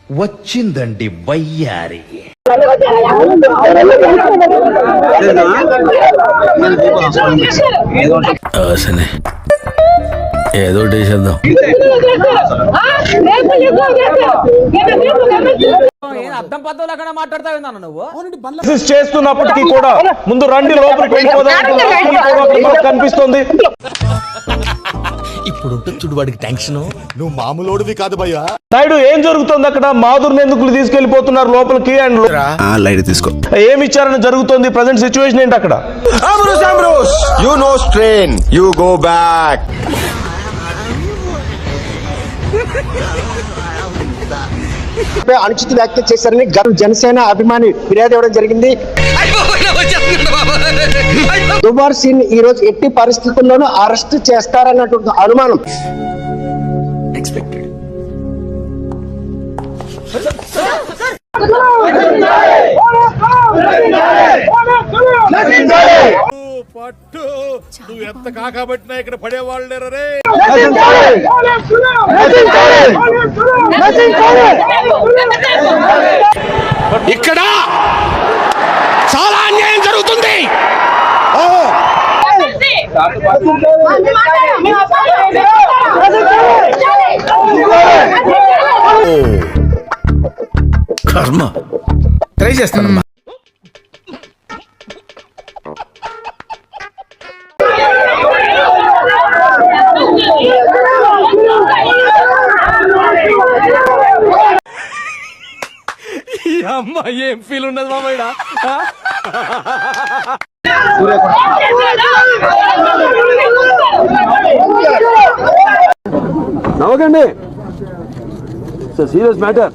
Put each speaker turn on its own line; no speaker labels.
వచ్చిందండి వయ్యారి.
ఏదో చేద్దాం.
అర్థం పద్ధతులు మాట్లాడతావు నువ్వు
చేస్తున్నప్పటికీ కూడా ముందు రండి లోపలికి వెళ్ళిపోదాం కనిపిస్తుంది.
ఇప్పుడు చూడు వాడికి టెన్షన్.
నువ్వు మామూలుడివి కాదు భయ్యా.
నాయుడు ఏం జరుగుతుంది అక్కడ? మాధుర్ని ఎందుకు తీసుకెళ్లిపోతున్నారు లోపలికి? అండ్
లైట్ తీసుకో.
ఏం విచారణ జరుగుతుంది? ప్రజెంట్ సిచ్యువేషన్ ఏంటి అక్కడ?
You know strain, you go back.
అనుచిత వ్యాఖ్యలు చేశారని జనసేన అభిమాని ఫిర్యాదు ఇవ్వడం జరిగింది. దుబార్ సింగ్ ఈ రోజు ఎట్టి పరిస్థితుల్లోనూ అరెస్ట్ చేస్తారన్నటువంటి అనుమానం.
పట్టు నువ్వు ఎంత కాకబట్టినా ఇక్కడ పడేవాళ్ళు లేరే. ఇక్కడ చాలా అన్యాయం జరుగుతుంది.
కర్మ ట్రై చేస్తానమ్మా.
అమ్మ ఏం ఫీల్ ఉన్నది మామయ్య.
నవ్వకండి, సీరియస్ మ్యాటర్.